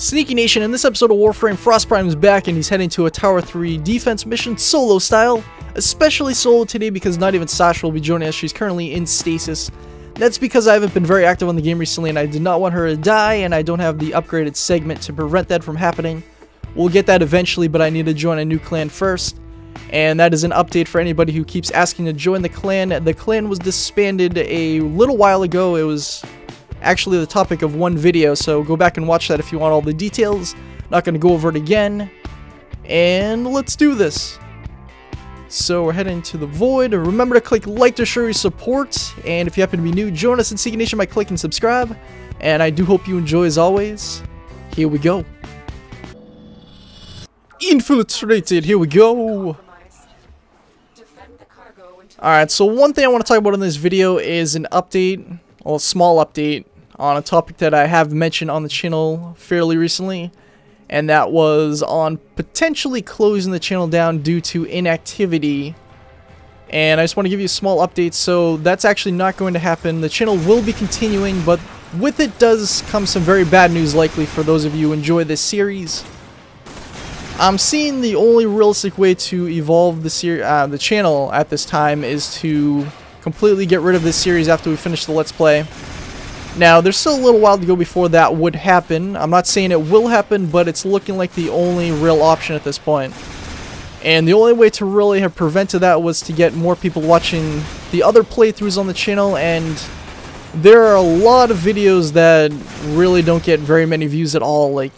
Sneaky Nation, in this episode of Warframe, Frostprime is back and he's heading to a Tower 3 defense mission solo style. Especially solo today because not even Sasha will be joining us. She's currently in stasis. That's because I haven't been very active on the game recently and I did not want her to die, and I don't have the upgraded segment to prevent that from happening. We'll get that eventually, but I need to join a new clan first. And that is an update for anybody who keeps asking to join the clan. The clan was disbanded a little while ago. It was actually the topic of one video, so go back and watch that if you want all the details. Not going to go over it again. And let's do this. So we're heading to the Void. Remember to click like to show your support, and if you happen to be new, join us in Sneaky Nation by clicking subscribe. And I do hope you enjoy as always. Here we go. Infiltrated, here we go. Alright, so one thing I want to talk about in this video is an update, well, a small update on a topic that I have mentioned on the channel fairly recently. And that was on potentially closing the channel down due to inactivity. And I just want to give you a small update. So that's actually not going to happen. The channel will be continuing, but with it does come some very bad news likely for those of you who enjoy this series. I'm seeing the only realistic way to evolve the channel at this time is to completely get rid of this series after we finish the Let's Play. Now, there's still a little while to go before that would happen. I'm not saying it will happen, but it's looking like the only real option at this point. And the only way to really have prevented that was to get more people watching the other playthroughs on the channel, and there are a lot of videos that really don't get very many views at all. Like,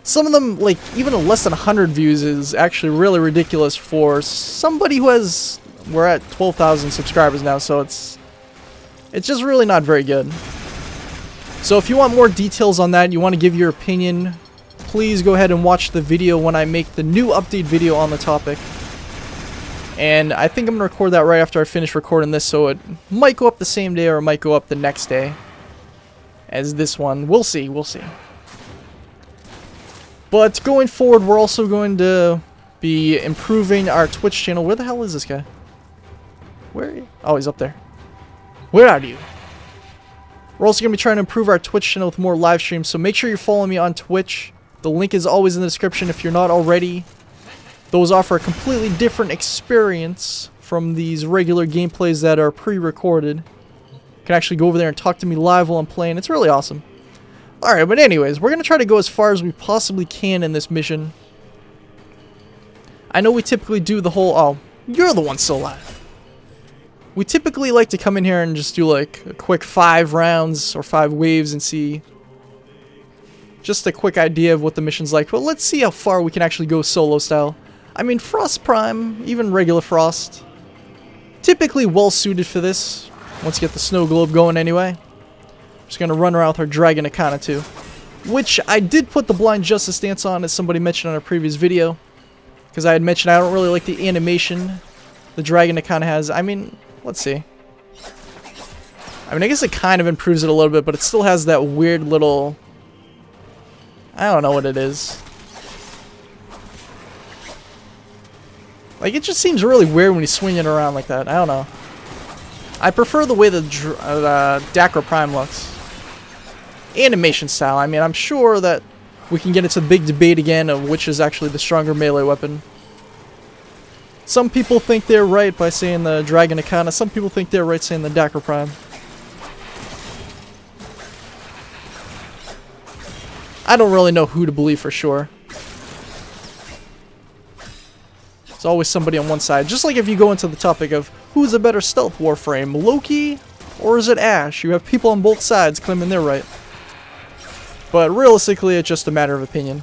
some of them, like, even less than 100 views is actually really ridiculous for somebody who has... We're at 12,000 subscribers now, so it's just really not very good. So if you want more details on that and you want to give your opinion, please go ahead and watch the video when I make the new update video on the topic. And I think I'm going to record that right after I finish recording this, so it might go up the same day or it might go up the next day as this one. We'll see, we'll see. But going forward, we're also going to be improving our Twitch channel. Where the hell is this guy? Where are you? Oh, he's up there. Where are you? We're also going to be trying to improve our Twitch channel with more live streams, so make sure you're following me on Twitch. The link is always in the description if you're not already. Those offer a completely different experience from these regular gameplays that are pre-recorded. You can actually go over there and talk to me live while I'm playing. It's really awesome. Alright, but anyways, we're going to try to go as far as we possibly can in this mission. I know we typically do the whole... Oh, you're the one still alive. We typically like to come in here and just do like a quick 5 rounds or 5 waves and see just a quick idea of what the mission's like. But let's see how far we can actually go solo style. I mean, Frostprime, even regular Frost, typically well suited for this. Once you get the snow globe going anyway. Just gonna run around with our Dragon Akana too. Which I did put the Blind Justice stance on, as somebody mentioned on a previous video. Because I had mentioned I don't really like the animation the Dragon Akana has. I mean... Let's see. I mean, I guess it kind of improves it a little bit, but it still has that weird little... I don't know what it is. Like, it just seems really weird when you swing it around like that. I don't know. I prefer the way the Dacra Prime looks. Animation style. I mean, I'm sure that we can get into the big debate again of which is actually the stronger melee weapon. Some people think they're right by saying the Dragon Akana. Some people think they're right saying the Dacra Prime. I don't really know who to believe for sure. There's always somebody on one side. Just like if you go into the topic of who's a better stealth Warframe, Loki or is it Ash? You have people on both sides claiming they're right. But realistically, it's just a matter of opinion.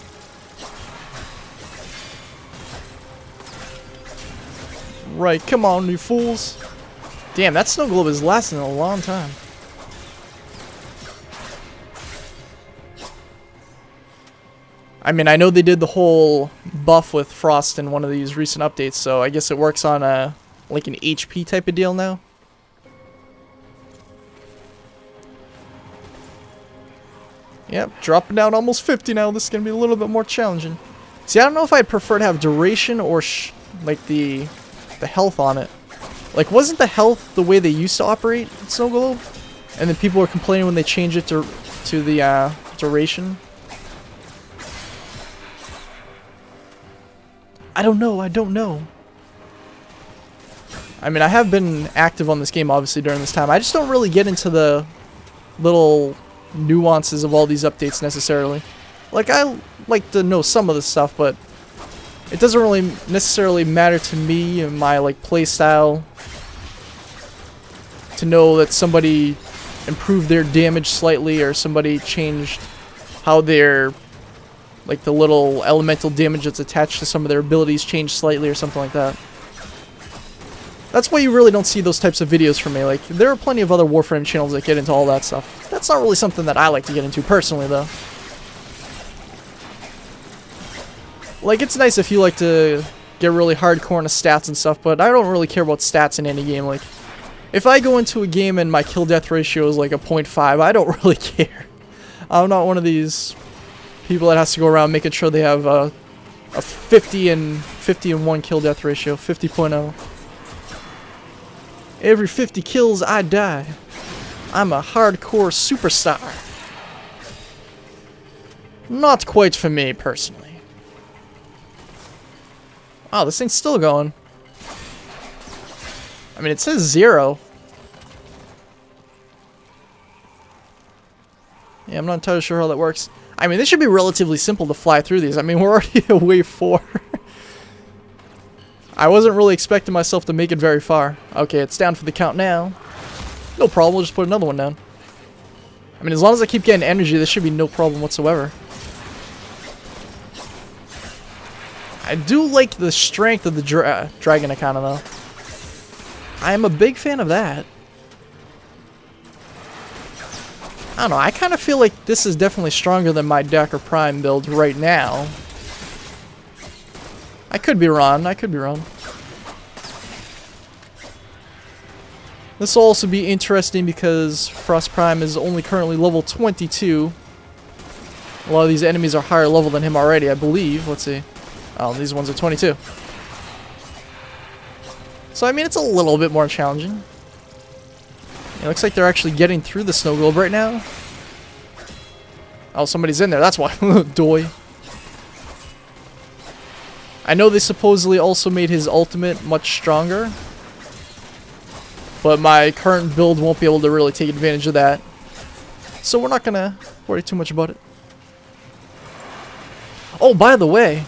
Right, come on, you fools. Damn, that snow globe is lasting a long time. I mean, I know they did the whole buff with Frost in one of these recent updates, so I guess it works on a like an HP type of deal now. Yep, dropping down almost 50 now. This is going to be a little bit more challenging. See, I don't know if I'd prefer to have duration or like the health on it. Like, wasn't the health the way they used to operate in Snow Globe? And then people were complaining when they changed it to the duration. I don't know. I don't know. I mean, I have been active on this game, obviously, during this time. I just don't really get into the little nuances of all these updates, necessarily. Like, I like to know some of the stuff, but it doesn't really necessarily matter to me and my, like, play style to know that somebody improved their damage slightly or somebody changed how their, like, the little elemental damage that's attached to some of their abilities changed slightly or something like that. That's why you really don't see those types of videos from me. Like, there are plenty of other Warframe channels that get into all that stuff. That's not really something that I like to get into personally, though. Like, it's nice if you like to get really hardcore into stats and stuff, but I don't really care about stats in any game. Like, if I go into a game and my kill-death ratio is like a 0.5, I don't really care. I'm not one of these people that has to go around making sure they have a 50 and 1 kill-death ratio, 50.0. Every 50 kills, I die. I'm a hardcore superstar. Not quite for me, personally. Wow, this thing's still going. I mean, it says 0. Yeah, I'm not entirely sure how that works. I mean, this should be relatively simple to fly through these. I mean, we're already at wave 4. I wasn't really expecting myself to make it very far. Okay, it's down for the count now. No problem, we'll just put another one down. I mean, as long as I keep getting energy, this should be no problem whatsoever. I do like the strength of the dragon Akana, though. I am a big fan of that. I don't know, I kind of feel like this is definitely stronger than my Decker Prime build right now. I could be wrong, I could be wrong. This will also be interesting because Frost Prime is only currently level 22. A lot of these enemies are higher level than him already, I believe. Let's see. Oh, these ones are 22. So, I mean, it's a little bit more challenging. It looks like they're actually getting through the snow globe right now. Oh, somebody's in there, that's why. Doy. I know they supposedly also made his ultimate much stronger, but my current build won't be able to really take advantage of that. So we're not gonna worry too much about it. Oh, by the way,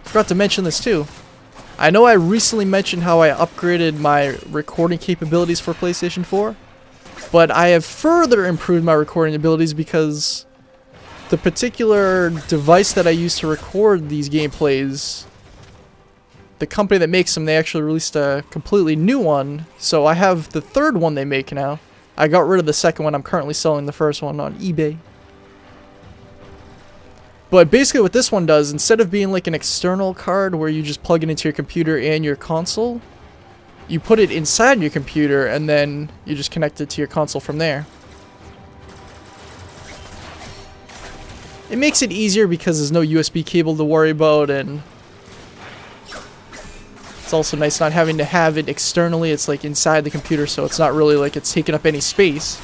forgot to mention this too. I know I recently mentioned how I upgraded my recording capabilities for PlayStation 4, but I have further improved my recording abilities because the particular device that I use to record these gameplays, the company that makes them, they actually released a completely new one. So I have the third one they make now. I got rid of the second one. I'm currently selling the first one on eBay. But basically what this one does, instead of being like an external card where you just plug it into your computer and your console, you put it inside your computer and then you just connect it to your console from there. It makes it easier because there's no USB cable to worry about, and it's also nice not having to have it externally. It's like inside the computer, so it's not really like it's taking up any space.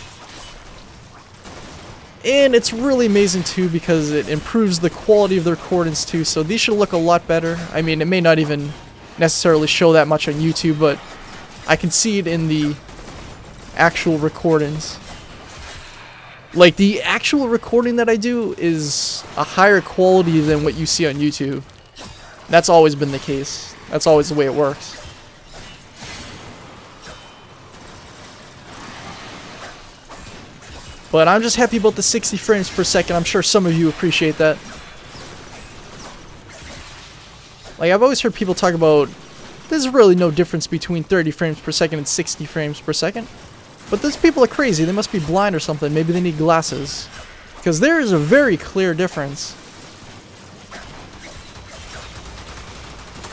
And it's really amazing too because it improves the quality of the recordings too, so these should look a lot better. I mean, it may not even necessarily show that much on YouTube, but I can see it in the actual recordings. Like, the actual recording that I do is a higher quality than what you see on YouTube. That's always been the case. That's always the way it works. But I'm just happy about the 60 frames per second. I'm sure some of you appreciate that. Like, I've always heard people talk about there's really no difference between 30 frames per second and 60 frames per second. But those people are crazy. They must be blind or something. Maybe they need glasses. Because there is a very clear difference.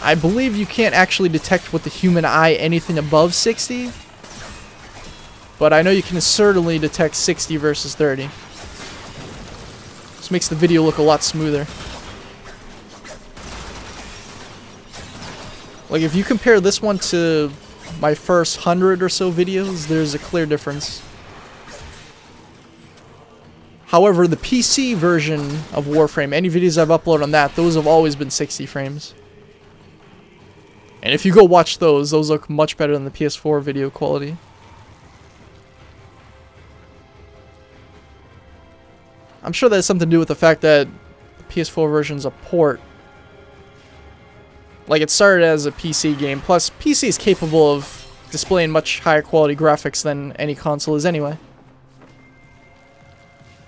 I believe you can't actually detect with the human eye anything above 60. But I know you can certainly detect 60 versus 30. This makes the video look a lot smoother. Like, if you compare this one to my first 100 or so videos, there's a clear difference. However, the PC version of Warframe, any videos I've uploaded on that, those have always been 60 frames. And if you go watch those look much better than the PS4 video quality. I'm sure that has something to do with the fact that the PS4 version is a port. Like, it started as a PC game, plus PC is capable of displaying much higher quality graphics than any console is anyway.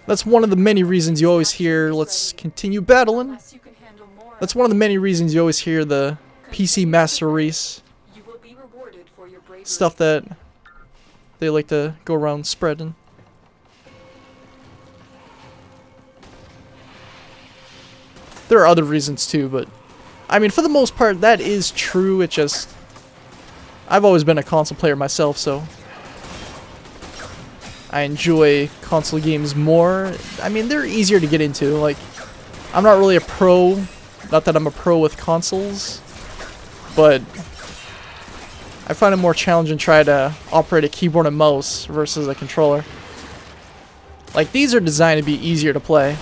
That's one of the many reasons you always hear, let's continue battling. That's one of the many reasons you always hear the PC Master Race stuff that they like to go around spreading. There are other reasons too, but I mean, for the most part, that is true. It just, I've always been a console player myself, so I enjoy console games more. I mean, they're easier to get into. Like, I'm not really a pro, not that I'm a pro with consoles, but I find it more challenging to try to operate a keyboard and mouse versus a controller. Like, these are designed to be easier to play.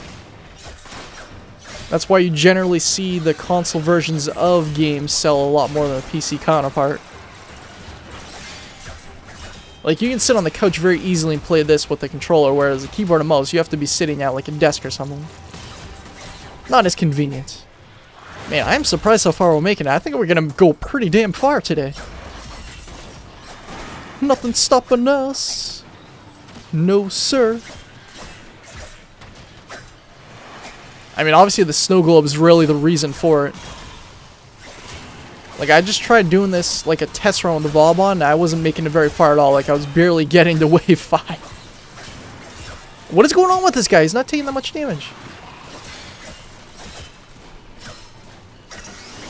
That's why you generally see the console versions of games sell a lot more than a PC counterpart. Like, you can sit on the couch very easily and play this with the controller, whereas a keyboard and mouse, you have to be sitting at like a desk or something. Not as convenient. Man, I'm surprised how far we're making it. I think we're gonna go pretty damn far today. Nothing's stopping us. No, sir. I mean, obviously the snow globe is really the reason for it. Like, I just tried doing this like a test run with the Vauban, and I wasn't making it very far at all. Like, I was barely getting to wave 5. What is going on with this guy? He's not taking that much damage.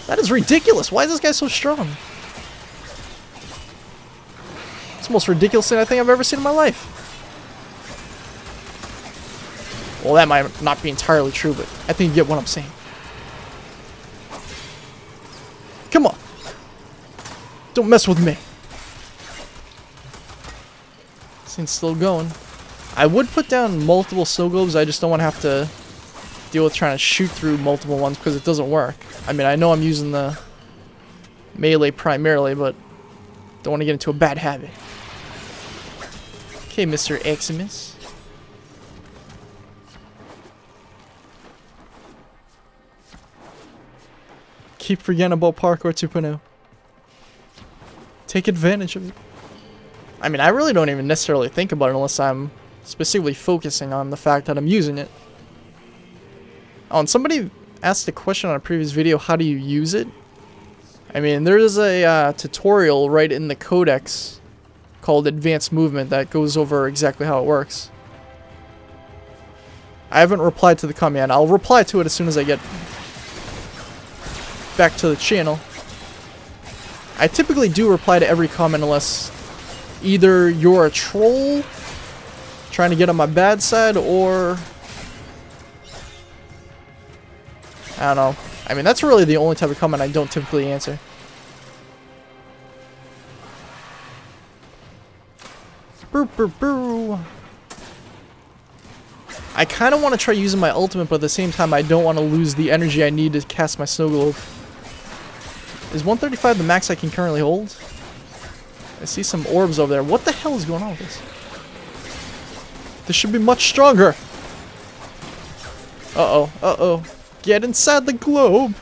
That is ridiculous. Why is this guy so strong? It's the most ridiculous thing I think I've ever seen in my life. Well, that might not be entirely true, but I think you get what I'm saying. Come on. Don't mess with me. This thing's still going. I would put down multiple snow globes. I just don't want to have to deal with trying to shoot through multiple ones because it doesn't work. I mean, I know I'm using the melee primarily, but don't want to get into a bad habit. Okay, Mr. Eximus. Keep forgetting about Parkour 2.0. Take advantage of it. I mean, I really don't even necessarily think about it unless I'm specifically focusing on the fact that I'm using it. Oh, and somebody asked a question on a previous video, how do you use it? I mean, there is a tutorial right in the codex called Advanced Movement that goes over exactly how it works. I haven't replied to the comment. I'll reply to it as soon as I get back to the channel. I typically do reply to every comment unless either you're a troll trying to get on my bad side, or I don't know. I mean, that's really the only type of comment I don't typically answer. Boo, boo, boo. I kind of want to try using my ultimate, but at the same time I don't want to lose the energy I need to cast my snow globe. Is 135 the max I can currently hold? I see some orbs over there. What the hell is going on with this? This should be much stronger. Uh-oh, uh-oh. Get inside the globe.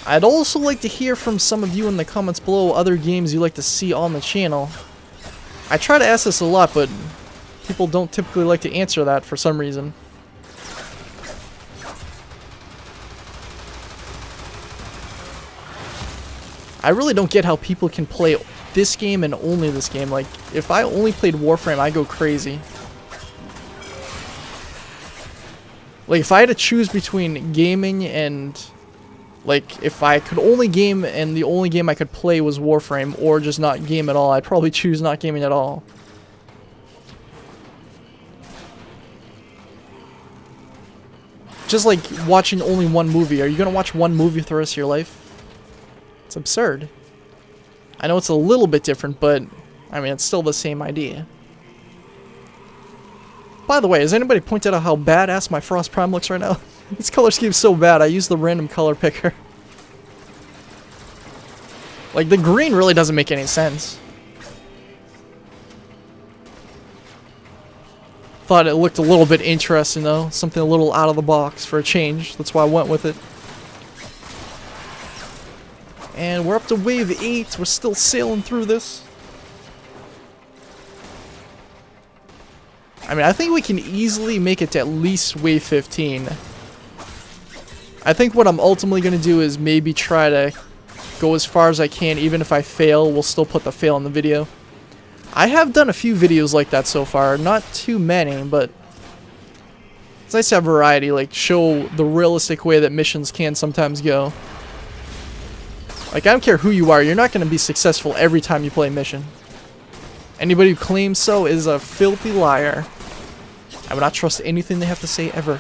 I'd also like to hear from some of you in the comments below other games you like to see on the channel. I try to ask this a lot, but people don't typically like to answer that for some reason. I really don't get how people can play this game and only this game. Like, if I only played Warframe, I go crazy. Like, if I had to choose between gaming and, like, if I could only game and the only game I could play was Warframe, or just not game at all, I'd probably choose not gaming at all. Just like watching only one movie. Are you gonna watch one movie for the rest of your life? It's absurd. I know it's a little bit different, but I mean, it's still the same idea. By the way, has anybody pointed out how badass my Frost Prime looks right now? This color scheme's so bad. I use the random color picker. Like, the green really doesn't make any sense. Thought it looked a little bit interesting, though. Something a little out of the box for a change. That's why I went with it. And we're up to wave 8. We're still sailing through this. I mean, I think we can easily make it to at least wave 15. I think what I'm ultimately going to do is maybe try to go as far as I can. Even if I fail, we'll still put the fail in the video. I have done a few videos like that so far. Not too many, but it's nice to have variety. Like, show the realistic way that missions can sometimes go. Like, I don't care who you are. You're not going to be successful every time you play a mission. Anybody who claims so is a filthy liar. I would not trust anything they have to say ever.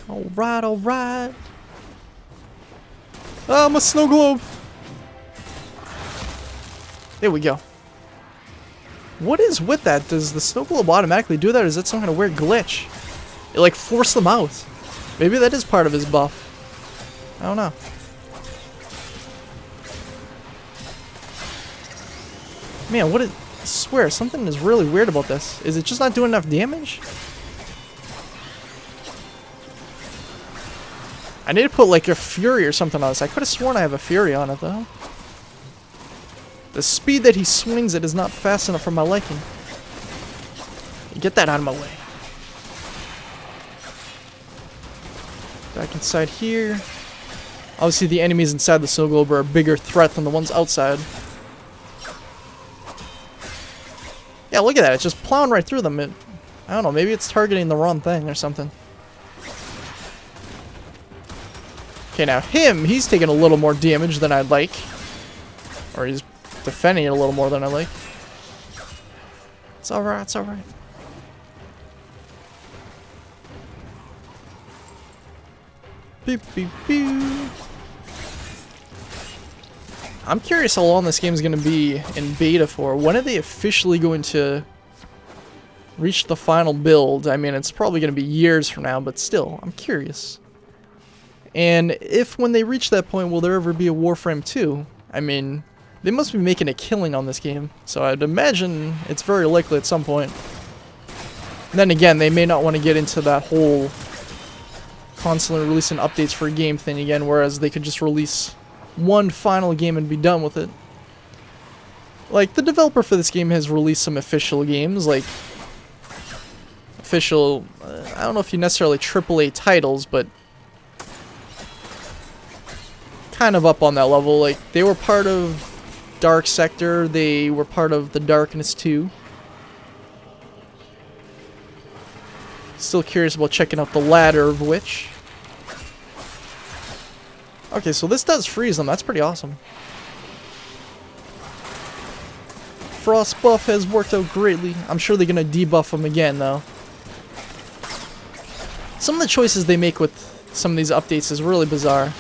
Alright, alright. Ah, my snow globe. There we go. What is with that? Does the snow globe automatically do that, or is that some kind of weird glitch? It like forced them out. Maybe that is part of his buff. I don't know. Man, what is... I swear, something is really weird about this. Is it just not doing enough damage? I need to put like a Fury or something on this. I could have sworn I have a Fury on it, though. The speed that he swings it is not fast enough for my liking. Get that out of my way. Back inside here. Obviously, the enemies inside the snow globe are a bigger threat than the ones outside. Yeah, look at that. It's just plowing right through them. I don't know. Maybe it's targeting the wrong thing or something. Okay, now he's taking a little more damage than I'd like. Or he's defending it a little more than I like. It's alright, it's alright. Beep, beep, beep. I'm curious how long this game is going to be in beta for. When are they officially going to reach the final build? I mean, it's probably going to be years from now, but still, I'm curious. And if when they reach that point, will there ever be a Warframe 2? I mean, they must be making a killing on this game, so I'd imagine it's very likely at some point. And then again, they may not want to get into that whole constantly releasing updates for a game thing again, whereas they could just release one final game and be done with it. Like, the developer for this game has released some official games, like official, I don't know if you necessarily AAA titles, but kind of up on that level. Like, they were part of Dark Sector, they were part of The Darkness 2. Still curious about checking out the latter of which. Okay, so this does freeze them. That's pretty awesome. Frost buff has worked out greatly. I'm sure they're going to debuff them again, though. Some of the choices they make with some of these updates is really bizarre.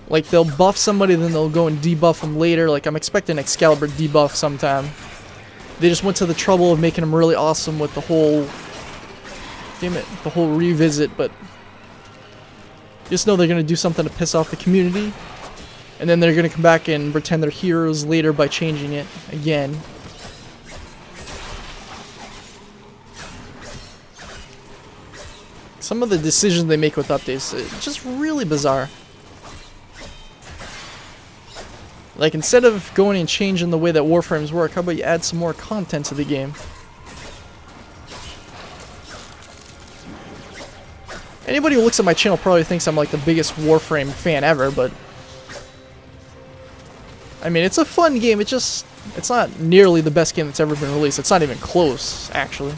Like, they'll buff somebody, then they'll go and debuff them later. Like, I'm expecting Excalibur debuff sometime. They just went to the trouble of making them really awesome with the whole... Damn it, the whole revisit, but... Just know they're going to do something to piss off the community. And then they're going to come back and pretend they're heroes later by changing it again. Some of the decisions they make with updates, it's just really bizarre. Like, instead of going and changing the way that Warframes work, how about you add some more content to the game? Anybody who looks at my channel probably thinks I'm like the biggest Warframe fan ever, but... I mean, it's a fun game, it's not nearly the best game that's ever been released. It's not even close, actually.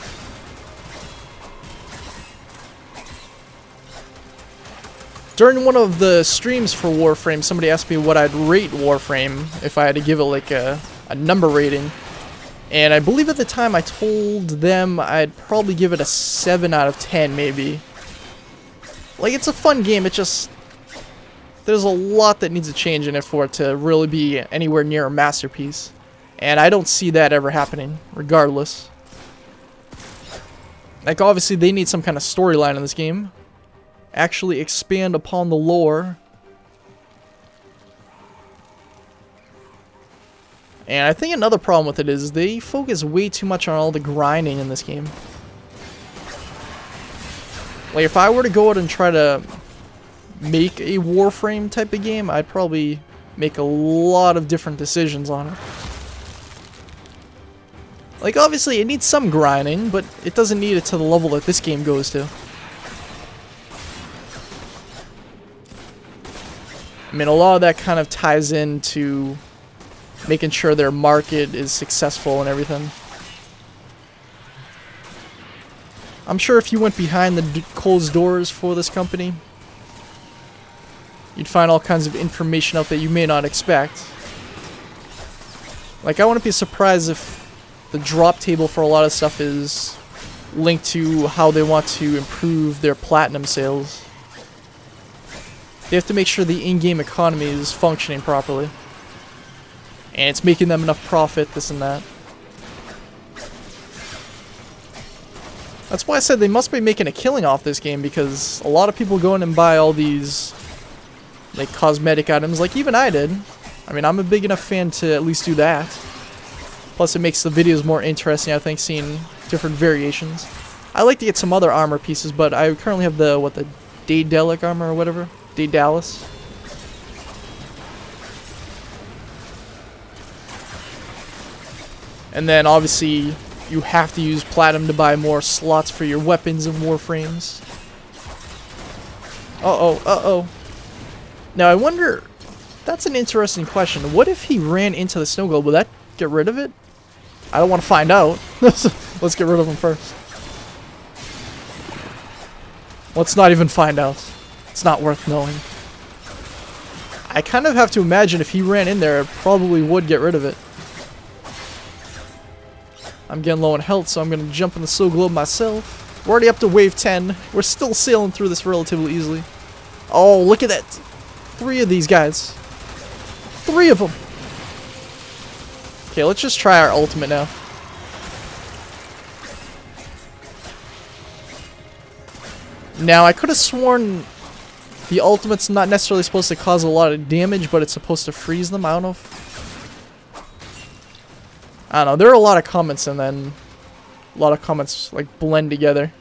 During one of the streams for Warframe, somebody asked me what I'd rate Warframe if I had to give it like a number rating. And I believe at the time I told them I'd probably give it a 7 out of 10, maybe. Like, it's a fun game, it just... There's a lot that needs to change in it for it to really be anywhere near a masterpiece. And I don't see that ever happening, regardless. Like, obviously, they need some kind of storyline in this game. Actually expand upon the lore. And I think another problem with it is they focus way too much on all the grinding in this game. Like, if I were to go out and try to make a Warframe type of game, I'd probably make a lot of different decisions on it. Like, obviously, it needs some grinding, but it doesn't need it to the level that this game goes to. I mean, a lot of that kind of ties into making sure their market is successful and everything. I'm sure if you went behind the closed doors for this company, you'd find all kinds of information out that you may not expect. Like, I wouldn't be surprised if the drop table for a lot of stuff is linked to how they want to improve their platinum sales. They have to make sure the in-game economy is functioning properly. And it's making them enough profit, this and that. That's why I said they must be making a killing off this game, because a lot of people go in and buy all these, like, cosmetic items, like even I did. I mean, I'm a big enough fan to at least do that. Plus, it makes the videos more interesting, I think, seeing different variations. I like to get some other armor pieces, but I currently have the, what, the Derelict armor or whatever? Dallas. And then, obviously, you have to use platinum to buy more slots for your weapons and warframes. Uh-oh. Now, I wonder... That's an interesting question. What if he ran into the snow globe? Will that get rid of it? I don't want to find out. Let's get rid of him first. Let's not even find out. It's not worth knowing. I kind of have to imagine if he ran in there, it probably would get rid of it. I'm getting low on health, so I'm going to jump in the snow globe myself. We're already up to wave 10. We're still sailing through this relatively easily. Oh, look at that. 3 of these guys. 3 of them. Okay, let's just try our ultimate now. Now, I could have sworn the ultimate's not necessarily supposed to cause a lot of damage, but it's supposed to freeze them. I don't know if... I don't know. There are a lot of comments, and then a lot of comments, like, blend together.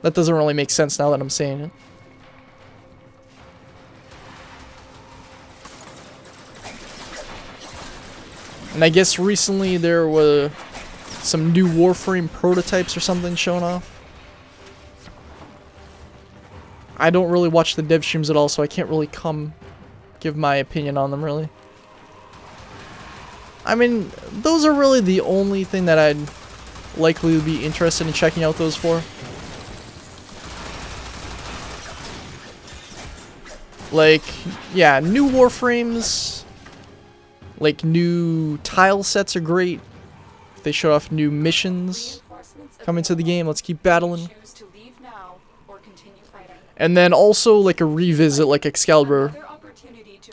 That doesn't really make sense now that I'm saying it. And I guess recently there were some new Warframe prototypes or something shown off. I don't really watch the dev streams at all, so I can't really give my opinion on them, really. I mean, those are really the only thing that I'd likely be interested in checking out those for. Like, yeah, new Warframes, like new tile sets are great. They show off new missions coming to the game. Let's keep battling. And then also like a revisit like Excalibur.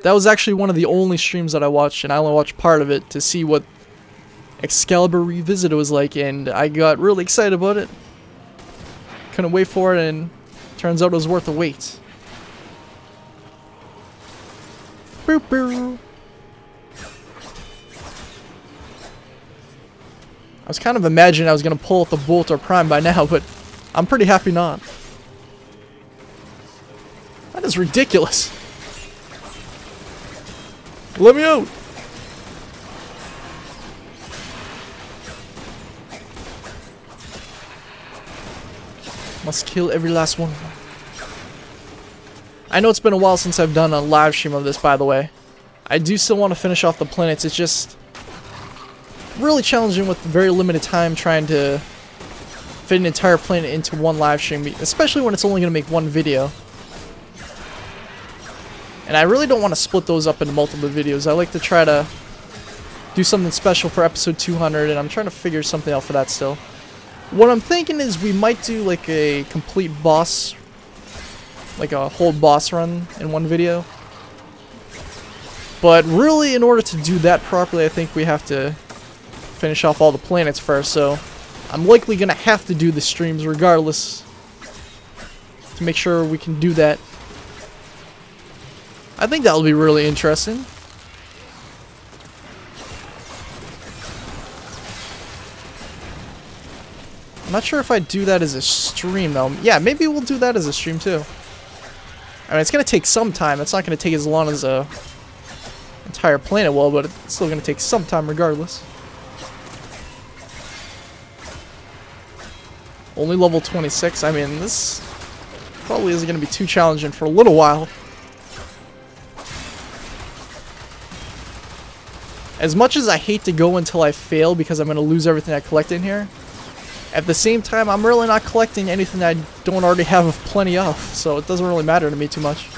That was actually one of the only streams that I watched, and I only watched part of it to see what Excalibur Revisited was like, and I got really excited about it. Couldn't wait for it, and turns out it was worth the wait. Boop boop. I was kind of imagining I was going to pull out the Bolt or Prime by now, but I'm pretty happy not. That is ridiculous. Let me out. Must kill every last one of them. I know it's been a while since I've done a live stream of this, by the way. I do still want to finish off the planets. It's just really challenging with very limited time trying to fit an entire planet into one live stream, especially when it's only going to make one video. And I really don't want to split those up into multiple videos. I like to try to do something special for episode 200, and I'm trying to figure something out for that still. What I'm thinking is we might do like a complete boss, like a whole boss run in one video. But really, in order to do that properly, I think we have to finish off all the planets first, so I'm likely gonna have to do the streams regardless to make sure we can do that. I think that'll be really interesting. I'm not sure if I do that as a stream though. Yeah, maybe we'll do that as a stream too. I mean, it's gonna take some time. It's not gonna take as long as a entire planet will, but it's still gonna take some time regardless. Only level 26. I mean, this probably isn't gonna be too challenging for a little while. As much as I hate to go until I fail because I'm gonna lose everything I collect in here, at the same time, I'm really not collecting anything I don't already have plenty of, so it doesn't really matter to me too much.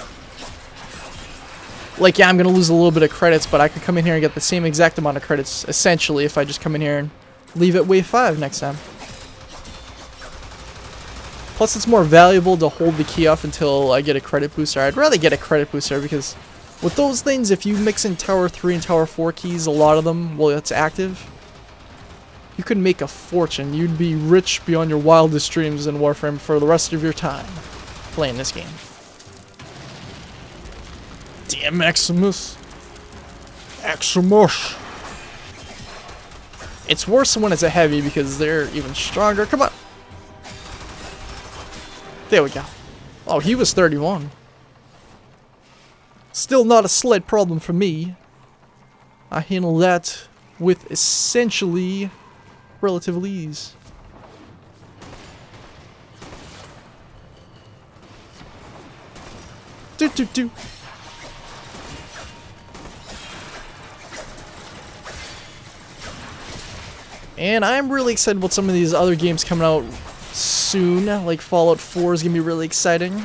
Like, yeah, I'm gonna lose a little bit of credits, but I could come in here and get the same exact amount of credits, essentially, if I just come in here and leave at wave 5 next time. Plus, it's more valuable to hold the key off until I get a credit booster. I'd rather get a credit booster because with those things, if you mix in Tower 3 and Tower 4 keys, a lot of them, well, it's active, you could make a fortune. You'd be rich beyond your wildest dreams in Warframe for the rest of your time playing this game. Damn Maximus. Maximus. It's worse when it's a heavy because they're even stronger. Come on. There we go. Oh, he was 31. Still not a slight problem for me. I handle that with essentially relative ease. Do. And I'm really excited about some of these other games coming out soon. Like Fallout 4 is gonna be really exciting.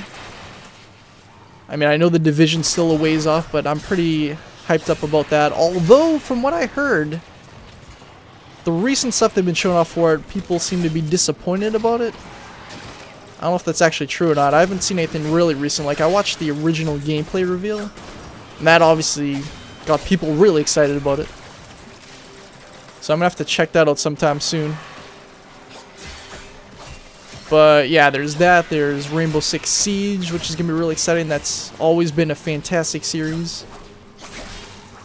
I mean, I know the Division's still a ways off, but I'm pretty hyped up about that. Although, from what I heard, the recent stuff they've been showing off for it, people seem to be disappointed about it. I don't know if that's actually true or not. I haven't seen anything really recent. Like, I watched the original gameplay reveal, and that obviously got people really excited about it. So I'm gonna have to check that out sometime soon. But yeah, there's that. There's Rainbow Six Siege, which is gonna be really exciting. That's always been a fantastic series.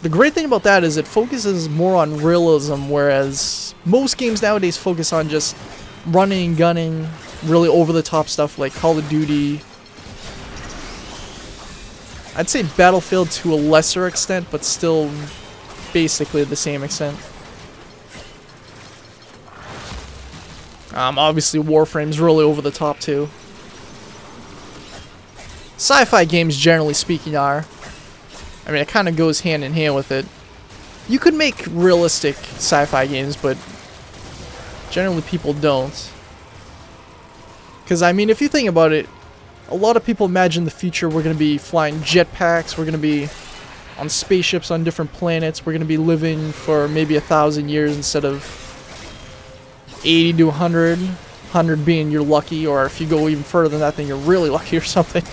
The great thing about that is it focuses more on realism, whereas most games nowadays focus on just running, gunning, really over-the-top stuff like Call of Duty. I'd say Battlefield to a lesser extent, but still basically the same extent. Obviously Warframe's really over the top too. Sci-fi games, generally speaking, are. I mean, it kind of goes hand in hand with it. You could make realistic sci-fi games, but generally people don't. Because, I mean, if you think about it, a lot of people imagine the future we're going to be flying jetpacks, we're going to be on spaceships on different planets, we're going to be living for maybe 1,000 years instead of 80 to 100. 100 being you're lucky, or if you go even further than that, then you're really lucky or something.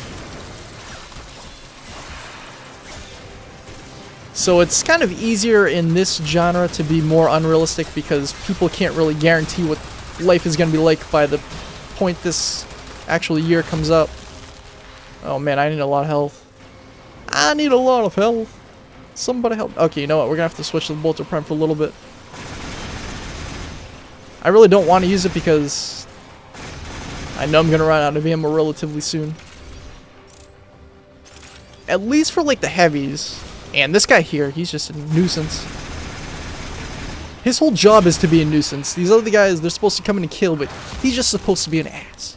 So it's kind of easier in this genre to be more unrealistic because people can't really guarantee what life is going to be like by the point this actual year comes up. Oh man, I need a lot of health. I need a lot of health. Somebody help. Okay, you know what? We're going to have to switch to the Bolter Prime for a little bit. I really don't want to use it because I know I'm going to run out of ammo relatively soon. At least for like the heavies. And this guy here, he's just a nuisance. His whole job is to be a nuisance. These other guys, they're supposed to come in and kill, but he's just supposed to be an ass.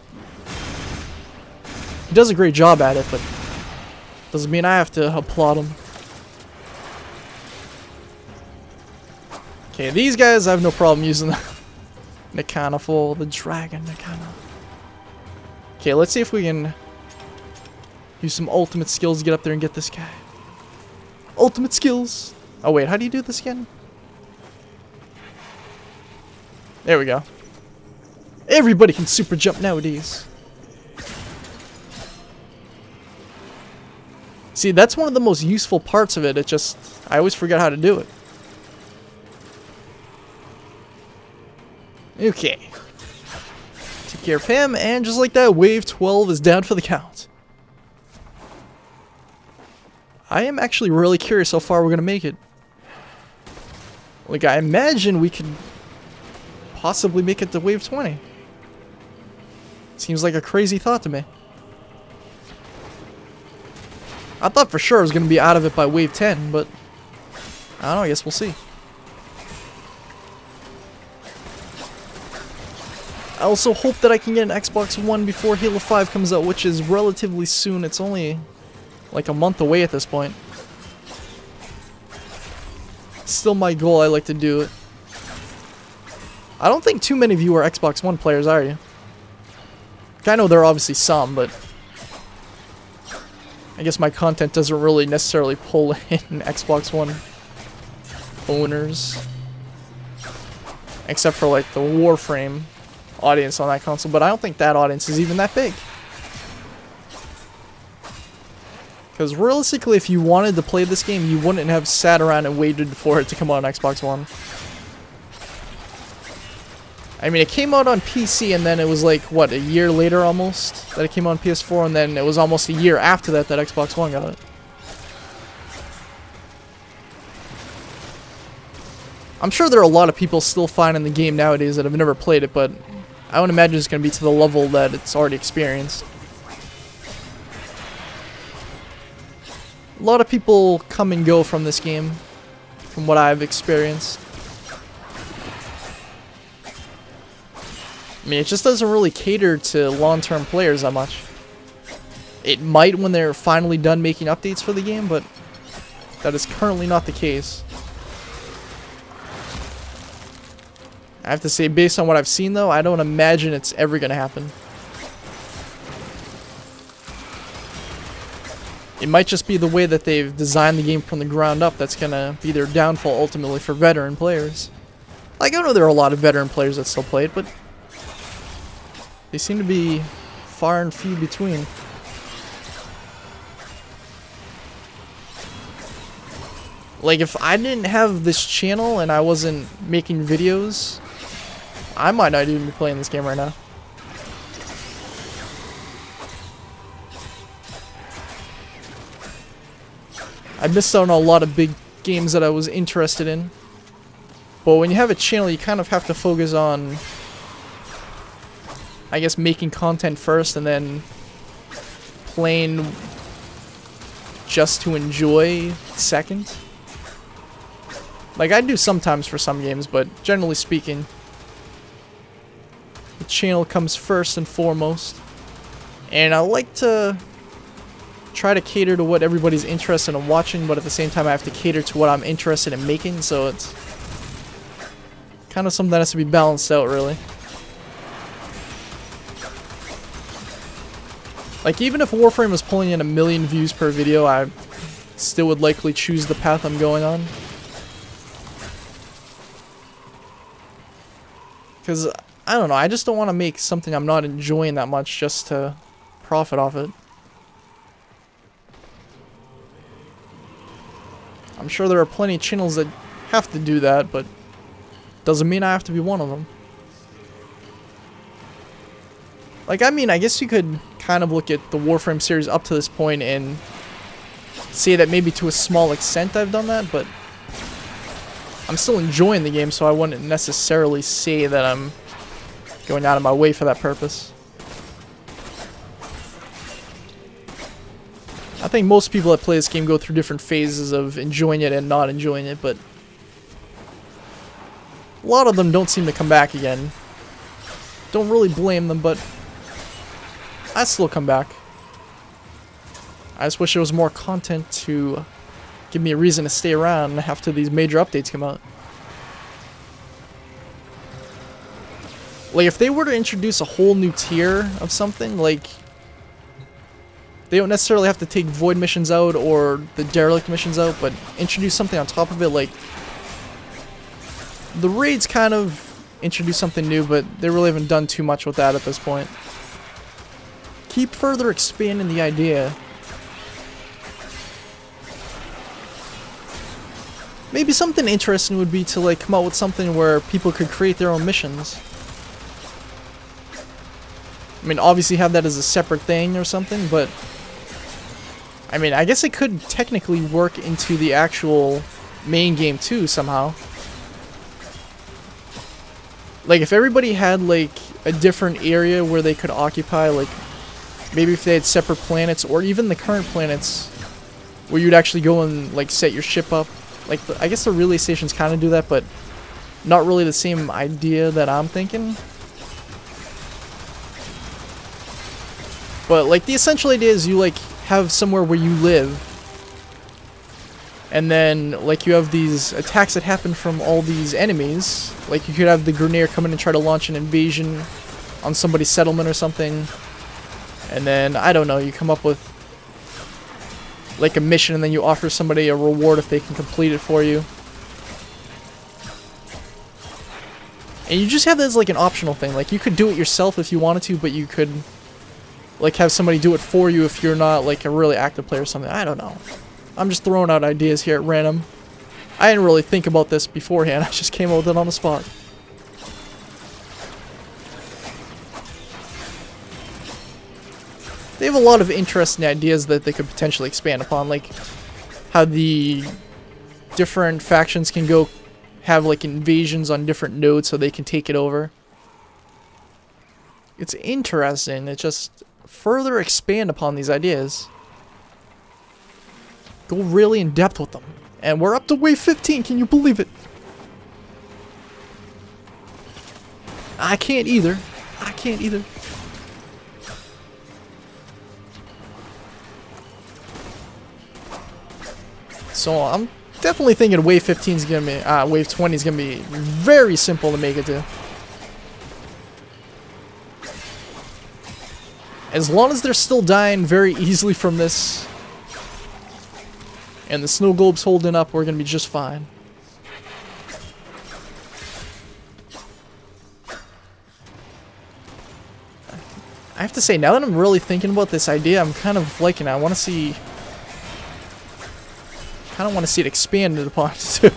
He does a great job at it, but doesn't mean I have to applaud him. Okay, these guys, I have no problem using the Nikana full, the Dragon Nikana. Okay, let's see if we can use some ultimate skills to get up there and get this guy. Ultimate skills. Oh wait, how do you do this again? There we go. Everybody can super jump nowadays. See, that's one of the most useful parts of it. It just, I always forget how to do it. Okay. Take care of him, and just like that, wave 12 is down for the count. I am actually really curious how far we're going to make it. Like, I imagine we could possibly make it to wave 20. Seems like a crazy thought to me. I thought for sure I was going to be out of it by wave 10, but I don't know, I guess we'll see. I also hope that I can get an Xbox One before Halo 5 comes out, which is relatively soon. It's only like a month away at this point. It's still my goal. I like to do it. I don't think too many of you are Xbox One players, are you? I know there are obviously some, but I guess my content doesn't really necessarily pull in Xbox One owners. Except for like the Warframe audience on that console, but I don't think that audience is even that big. Because realistically, if you wanted to play this game, you wouldn't have sat around and waited for it to come out on Xbox One. I mean, it came out on PC, and then it was like, what, a year later almost that it came out on PS4, and then it was almost a year after that that Xbox One got it. I'm sure there are a lot of people still finding the game nowadays that have never played it, but I would imagine it's going to be to the level that it's already experienced. A lot of people come and go from this game, from what I've experienced. I mean, it just doesn't really cater to long-term players that much. It might when they're finally done making updates for the game, but that is currently not the case. I have to say, based on what I've seen though, I don't imagine it's ever going to happen. It might just be the way that they've designed the game from the ground up that's going to be their downfall ultimately for veteran players. Like, I know there are a lot of veteran players that still play it, but they seem to be far and few between. Like, if I didn't have this channel and I wasn't making videos, I might not even be playing this game right now. I missed out on a lot of big games that I was interested in. But when you have a channel, you kind of have to focus on, I guess, making content first and then playing just to enjoy second. Like, I do sometimes for some games, but generally speaking, the channel comes first and foremost. And I like to try to cater to what everybody's interested in watching, but at the same time I have to cater to what I'm interested in making, so it's kind of something that has to be balanced out, really. Like, even if Warframe was pulling in 1 million views per video, I still would likely choose the path I'm going on. Because, I don't know, I just don't want to make something I'm not enjoying that much just to profit off it. I'm sure there are plenty of channels that have to do that, but doesn't mean I have to be one of them. Like, I mean, I guess you could kind of look at the Warframe series up to this point and say that maybe to a small extent I've done that, but I'm still enjoying the game, so I wouldn't necessarily say that I'm going out of my way for that purpose. I think most people that play this game go through different phases of enjoying it and not enjoying it, but a lot of them don't seem to come back again. Don't really blame them, but I still come back. I just wish there was more content to give me a reason to stay around after these major updates come out. Like, if they were to introduce a whole new tier of something, like, they don't necessarily have to take Void missions out or the Derelict missions out, but introduce something on top of it, like, the raids kind of introduce something new, but they really haven't done too much with that at this point. Keep further expanding the idea. Maybe something interesting would be to, like, come out with something where people could create their own missions. I mean, obviously have that as a separate thing or something, but I mean, I guess it could technically work into the actual main game too somehow. Like if everybody had like a different area where they could occupy, like maybe if they had separate planets or even the current planets where you'd actually go and like set your ship up. Like I guess the relay stations kind of do that, but not really the same idea that I'm thinking. But like the essential idea is you like have somewhere where you live, and then like you have these attacks that happen from all these enemies. Like you could have the Grenadier come in and try to launch an invasion on somebody's settlement or something, and then I don't know, you come up with like a mission and then you offer somebody a reward if they can complete it for you. And you just have that as like an optional thing. Like you could do it yourself if you wanted to, but you could like have somebody do it for you if you're not like a really active player or something. I don't know. I'm just throwing out ideas here at random. I didn't really think about this beforehand. I just came up with it on the spot. They have a lot of interesting ideas that they could potentially expand upon, like how the different factions can go have like invasions on different nodes so they can take it over. It's interesting. It just further expand upon these ideas. Go really in depth with them. And we're up to wave 15, can you believe it? I can't either. I can't either. So I'm definitely thinking wave 15 is gonna be, wave 20 is gonna be very simple to make it to. As long as they're still dying very easily from this, and the snow globe's holding up, we're gonna be just fine. I have to say, now that I'm really thinking about this idea, I'm kind of liking it. I want to see... kind of want to see it expanded upon, too.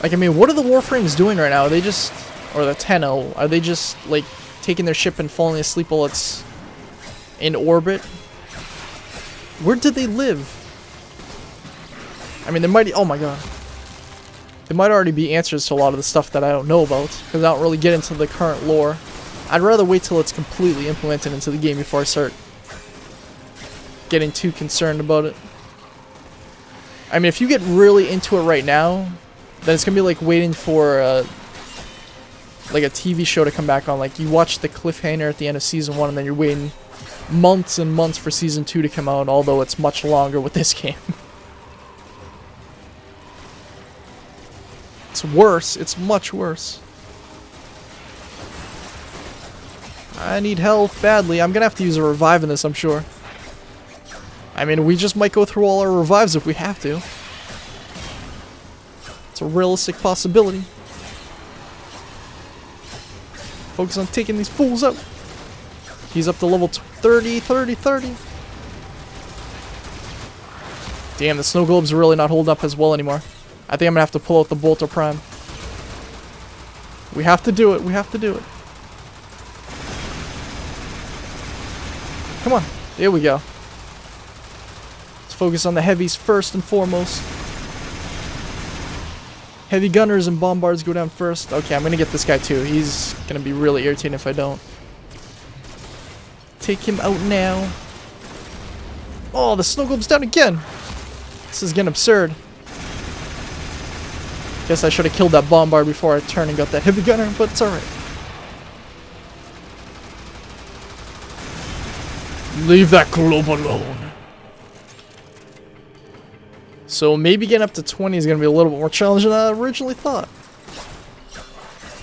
Like, I mean, what are the Warframes doing right now? Are they just... or the Tenno, are they just, like, taking their ship and falling asleep while it's in orbit? Where did they live? I mean, there might... oh my god. There might already be answers to a lot of the stuff that I don't know about, because I don't really get into the current lore. I'd rather wait till it's completely implemented into the game before I start getting too concerned about it. I mean, if you get really into it right now, then it's gonna be like waiting for like a TV show to come back on. Like you watch the cliffhanger at the end of season 1 and then you're waiting months and months for season 2 to come out, although it's much longer with this game. It's worse. It's much worse. I need health badly. I'm gonna have to use a revive in this, I'm sure. I mean, we just might go through all our revives if we have to. It's a realistic possibility. Focus on taking these fools out. He's up to level 30. Damn, the snow globes are really not holding up as well anymore. I think I'm gonna have to pull out the Bolter Prime. We have to do it. We have to do it. Come on. There we go. Let's focus on the heavies first and foremost. Heavy gunners and bombards go down first. Okay, I'm gonna get this guy too. He's gonna be really irritating if I don't. Take him out now. Oh, the snow globe's down again. This is getting absurd. Guess I should have killed that bombard before I turned and got that heavy gunner, but it's alright. Leave that globe alone. So maybe getting up to 20 is going to be a little bit more challenging than I originally thought.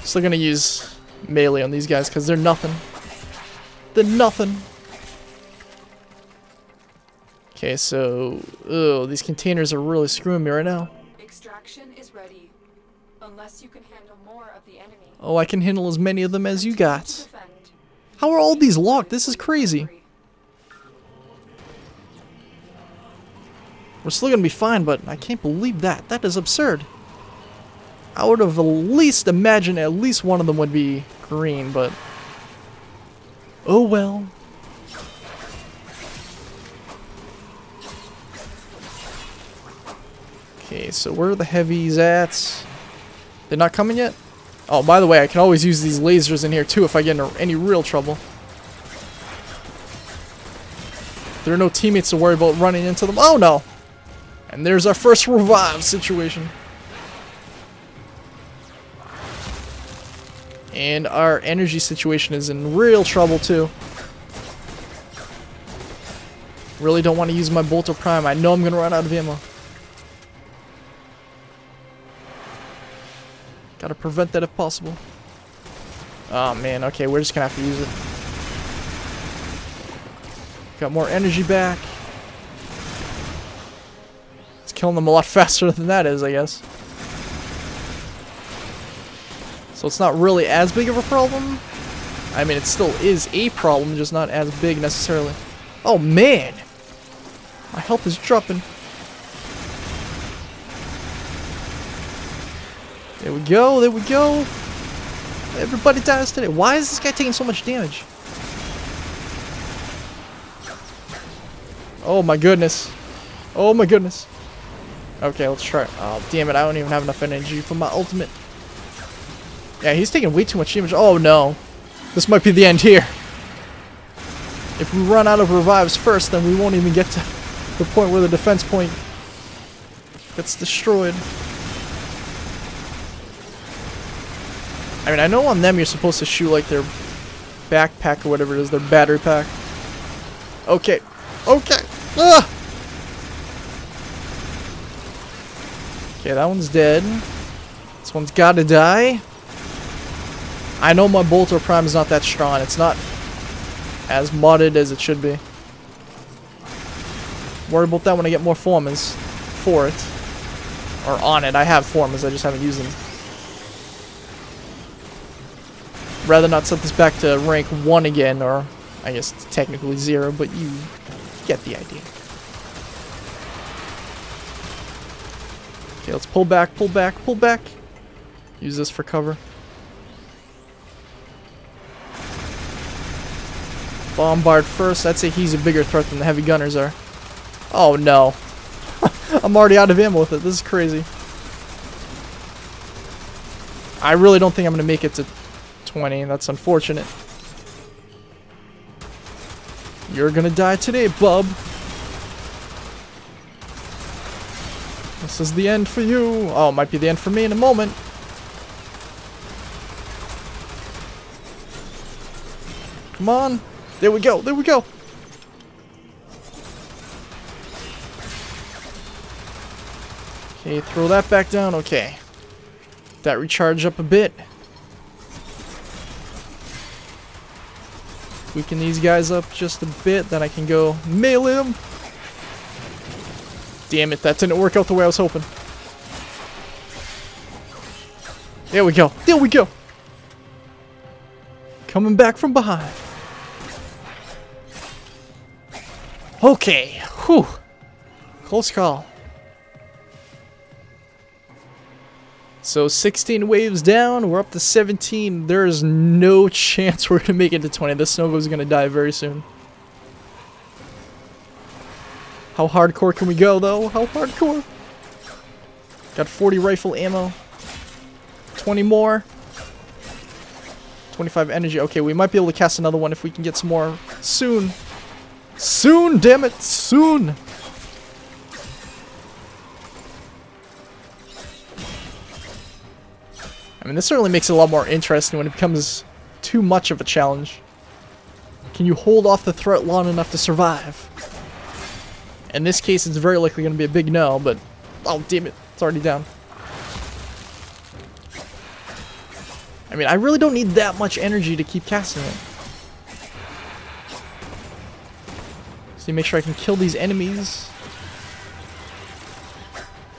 Still going to use melee on these guys because they're nothing. They're nothing. Okay, so... ugh, these containers are really screwing me right now. Extraction is ready. Unless you can handle more of the enemy. Oh, I can handle as many of them as you got. How are all these locked? This is crazy. We're still gonna be fine, but I can't believe that. That is absurd. I would have at least imagined at least one of them would be green, but oh well. Okay, so where are the heavies at? They're not coming yet? Oh, by the way, I can always use these lasers in here too if I get into any real trouble. There are no teammates to worry about running into them. Oh no! And there's our first revive situation. And our energy situation is in real trouble too. Really don't want to use my Bolter Prime. I know I'm going to run out of ammo. Gotta prevent that if possible. Oh man, okay, we're just gonna have to use it. Got more energy back. It's killing them a lot faster than that is, I guess. So it's not really as big of a problem. I mean, it still is a problem, just not as big necessarily. Oh man! My health is dropping. There we go, there we go. Everybody dies today. Why is this guy taking so much damage? Oh my goodness. Oh my goodness. Okay, let's try it. Oh, damn it, I don't even have enough energy for my ultimate. Yeah, he's taking way too much damage. Oh no. This might be the end here. If we run out of revives first, then we won't even get to the point where the defense point gets destroyed. I mean, I know on them you're supposed to shoot like their backpack or whatever it is, their battery pack. Okay. Okay. Ah! Okay, that one's dead. This one's gotta die. I know my Bolter Prime is not that strong. It's not as modded as it should be. Worry about that when I get more formers for it. Or on it. I have formers, I just haven't used them. Rather not set this back to rank 1 again, or I guess it's technically 0, but you get the idea. Okay, let's pull back, pull back, pull back. Use this for cover. Bombard first. I'd say he's a bigger threat than the heavy gunners are. Oh no. I'm already out of ammo with it. This is crazy. I really don't think I'm going to make it to 20. That's unfortunate. You're gonna die today, bub. This is the end for you. Oh, it might be the end for me in a moment. Come on. There we go. There we go. Okay, throw that back down. Okay. That recharge up a bit. Weaken these guys up just a bit, then I can go melee him. Damn it, that didn't work out the way I was hoping. There we go. There we go. Coming back from behind. Okay. Whew. Close call. So 16 waves down, we're up to 17. There is no chance we're going to make it to 20. This Nova is going to die very soon. How hardcore can we go, though? How hardcore? Got 40 rifle ammo. 20 more. 25 energy. Okay, we might be able to cast another one if we can get some more soon. Soon, damn it, soon! I mean, this certainly makes it a lot more interesting when it becomes too much of a challenge. Can you hold off the threat long enough to survive? In this case, it's very likely going to be a big no, but... Oh, damn it. It's already down. I mean, I really don't need that much energy to keep casting it. So make sure I can kill these enemies.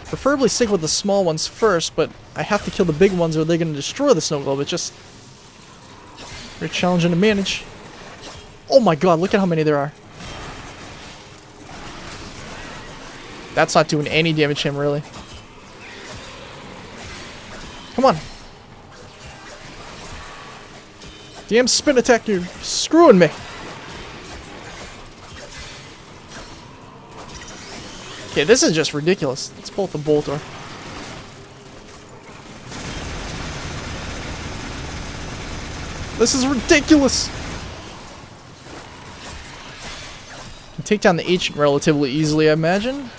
Preferably stick with the small ones first, but I have to kill the big ones or they're going to destroy the snow globe. It's just very challenging to manage. Oh my god, look at how many there are. That's not doing any damage to him, really. Come on. Damn spin attack, you're screwing me. Okay, this is just ridiculous. Let's pull out the bolter. This is ridiculous. Can take down the ancient relatively easily, I imagine.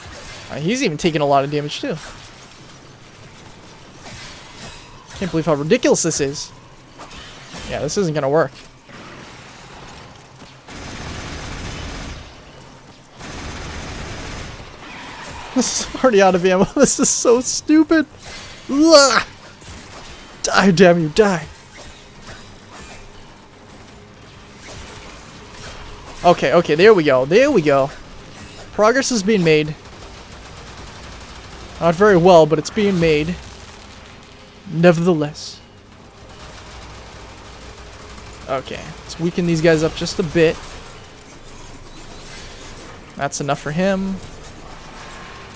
He's even taking a lot of damage too. Can't believe how ridiculous this is. Yeah, this isn't gonna work. This is already out of ammo. This is so stupid. Ugh. Die, damn you, die. Okay, okay, there we go. There we go. Progress is being made. Not very well, but it's being made. Nevertheless. Okay, let's weaken these guys up just a bit. That's enough for him.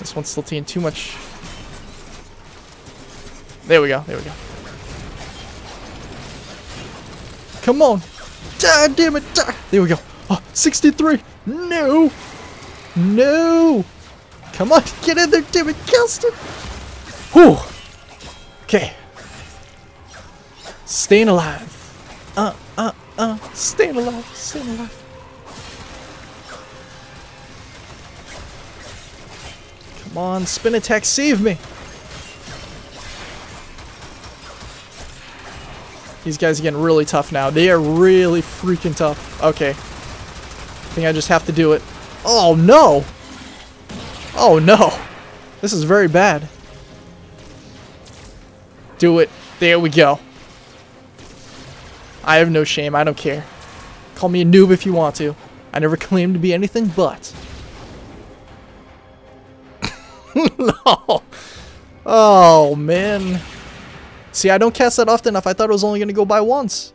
This one's still taking too much. There we go, there we go. Come on. Die, damn it, die. There we go. Oh, 63. No. No. Come on, get in there, damn it, Kelston. Whew. Okay. Staying alive. Staying alive, staying alive. Come on, spin attack, save me. These guys are getting really tough now. They are really freaking tough. Okay. I think I just have to do it. Oh, no. Oh, no. This is very bad. Do it. There we go. I have no shame. I don't care. Call me a noob if you want to. I never claimed to be anything but. No. Oh, man. See, I don't cast that often enough. I thought it was only going to go by once.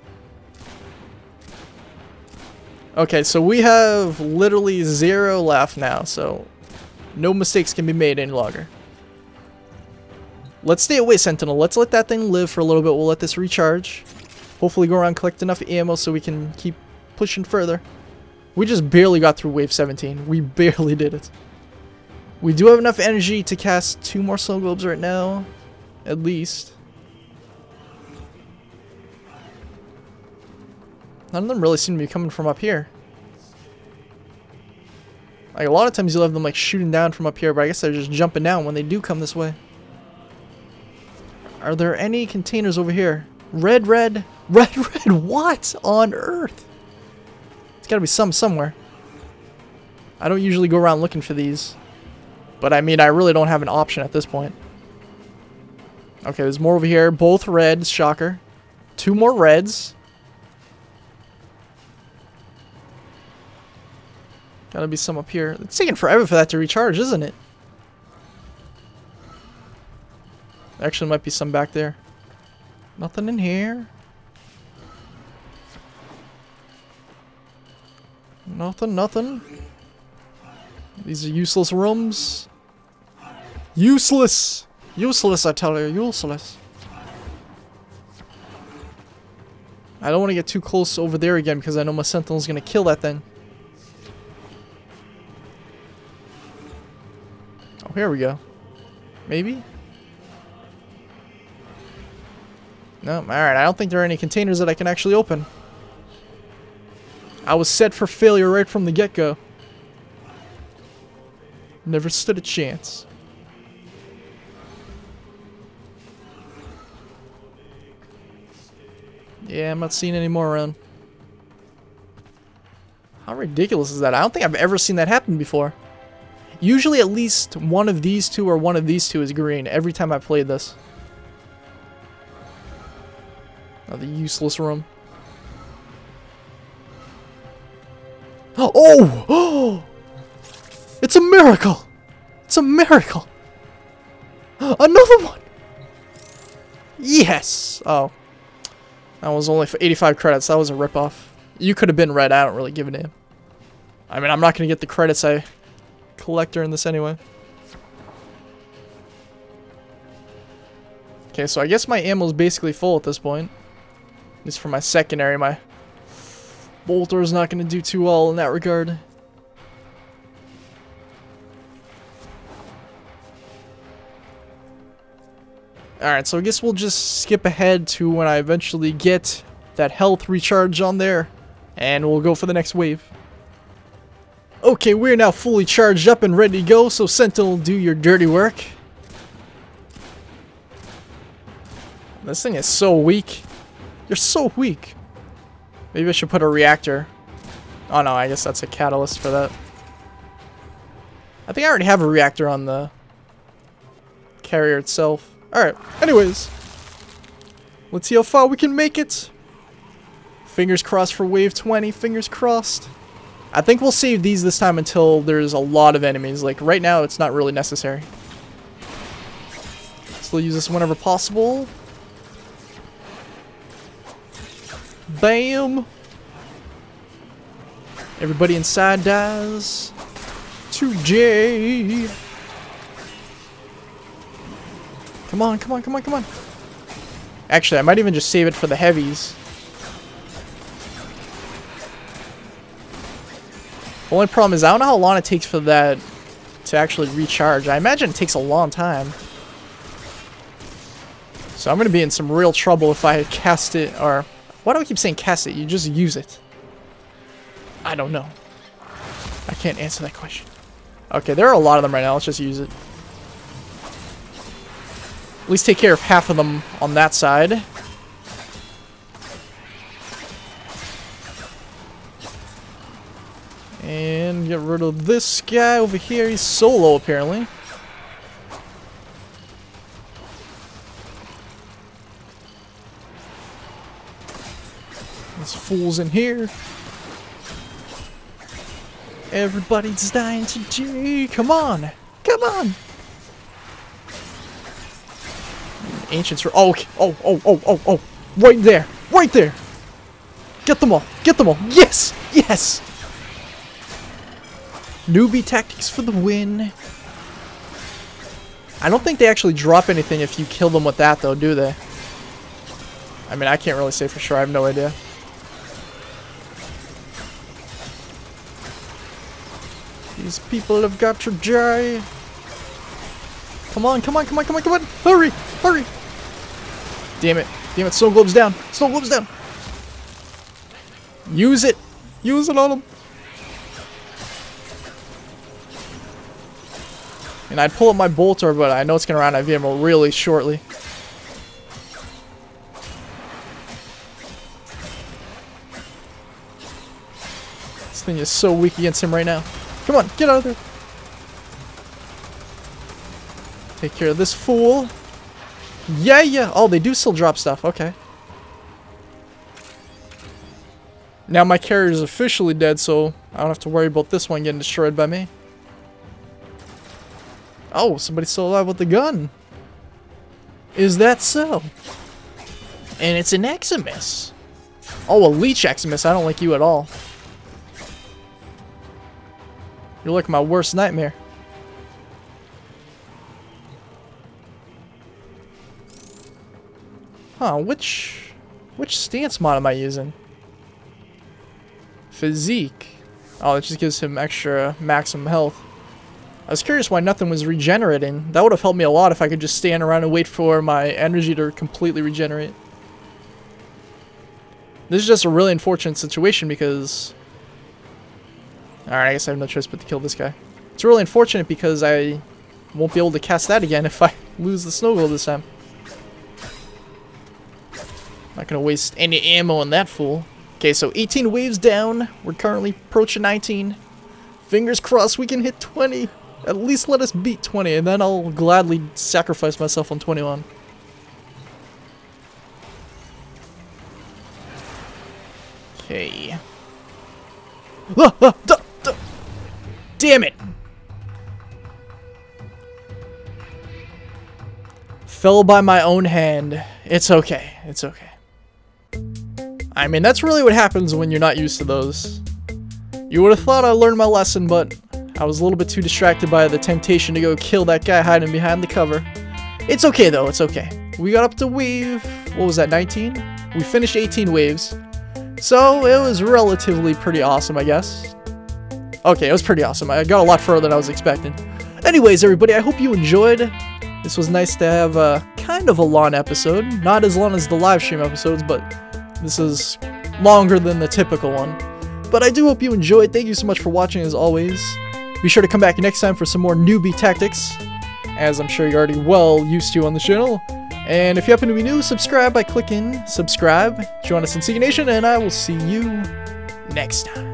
Okay, so we have literally 0 left now, so no mistakes can be made any longer. Let's stay away, Sentinel. Let's let that thing live for a little bit. We'll let this recharge. Hopefully go around, collect enough ammo so we can keep pushing further. We just barely got through wave 17. We barely did it. We do have enough energy to cast 2 more snow globes right now, at least. None of them really seem to be coming from up here. Like, a lot of times you'll have them like shooting down from up here, but I guess they're just jumping down when they do come this way. Are there any containers over here? Red, red, red, red. What on earth? There's gotta be some somewhere. I don't usually go around looking for these. But I mean, I really don't have an option at this point. Okay, there's more over here. Both reds, shocker. 2 more reds. Gotta be some up here. It's taking forever for that to recharge, isn't it? Actually, might be some back there. Nothing in here. Nothing, nothing. These are useless rooms. Useless! Useless, I tell you. Useless. I don't want to get too close over there again because I know my Sentinel's going to kill that thing. Oh, here we go. Maybe? No, alright. I don't think there are any containers that I can actually open. I was set for failure right from the get-go. Never stood a chance. Yeah, I'm not seeing any more around. How ridiculous is that? I don't think I've ever seen that happen before. Usually at least one of these two or one of these two is green every time I've played this. Another useless room. Oh! Oh! It's a miracle! It's a miracle! Another one! Yes! Oh. That was only for 85 credits. That was a ripoff. You could have been red. I don't really give a damn. I mean, I'm not going to get the credits I collect during this anyway. Okay, so I guess my ammo's basically full at this point. At least for my secondary. My bolter's not going to do too well in that regard. Alright, so I guess we'll just skip ahead to when I eventually get that health recharge on there. And we'll go for the next wave. Okay, we're now fully charged up and ready to go, so Sentinel, do your dirty work. This thing is so weak. You're so weak. Maybe I should put a reactor. Oh no, I guess that's a catalyst for that. I think I already have a reactor on the carrier itself. Alright, anyways. Let's see how far we can make it. Fingers crossed for wave 20, fingers crossed. I think we'll save these this time until there's a lot of enemies. Like, right now, it's not really necessary. Still use this whenever possible. Bam! Everybody inside dies. 2J! Come on, come on, come on, come on. Actually, I might even just save it for the heavies. The only problem is I don't know how long it takes for that to actually recharge. I imagine it takes a long time. So I'm going to be in some real trouble if I cast it, or... Why do I keep saying cast it? You just use it. I don't know. I can't answer that question. Okay, there are a lot of them right now. Let's just use it. At least take care of half of them on that side. And get rid of this guy over here. He's solo, apparently. This fool's in here. Everybody's dying today. Come on. Come on. Ancients are... Oh, okay. Oh. Right there. Right there. Get them all. Get them all. Yes. Yes. Newbie tactics for the win. I don't think they actually drop anything if you kill them with that, though, do they? I mean, I can't really say for sure. I have no idea. These people have got to die. Come on, come on, come on, come on, come on. Hurry, hurry. Damn it. Damn it. Snow globe's down. Snow globe's down. Use it. Use it on them. And I'd pull up my bolter, but I know it's going to run out of ammo really shortly. This thing is so weak against him right now. Come on, get out of there. Take care of this fool. Yeah, yeah. Oh, they do still drop stuff. Okay. Now my carrier is officially dead, so I don't have to worry about this one getting destroyed by me. Oh, somebody's still alive with the gun. Is that so? And it's an Eximus. Oh, a Leech Eximus. I don't like you at all. You're like my worst nightmare. Huh, which stance mod am I using? Physique. Oh, it just gives him extra maximum health. I was curious why nothing was regenerating. That would have helped me a lot if I could just stand around and wait for my energy to completely regenerate. This is just a really unfortunate situation because... Alright, I guess I have no choice but to kill this guy. It's really unfortunate because I won't be able to cast that again if I lose the snow globe this time. Not gonna waste any ammo on that fool. Okay, so 18 waves down. We're currently approaching 19. Fingers crossed we can hit 20. At least let us beat 20, and then I'll gladly sacrifice myself on 21. Okay. Damn it! Fell by my own hand. It's okay. It's okay. I mean, that's really what happens when you're not used to those. You would have thought I learned my lesson, but I was a little bit too distracted by the temptation to go kill that guy hiding behind the cover. It's okay, though. It's okay. we got up to wave, what was that, 19? We finished 18 waves. So it was relatively pretty awesome, I guess. Okay, it was pretty awesome. I got a lot further than I was expecting. Anyways, everybody, I hope you enjoyed. This was nice to have a kind of a long episode. Not as long as the live stream episodes, but this is longer than the typical one. But I do hope you enjoyed. Thank you so much for watching as always. Be sure to come back next time for some more newbie tactics, as I'm sure you're already well used to on the channel. And if you happen to be new, subscribe by clicking subscribe. Join us in Seeking Nation, and I will see you next time.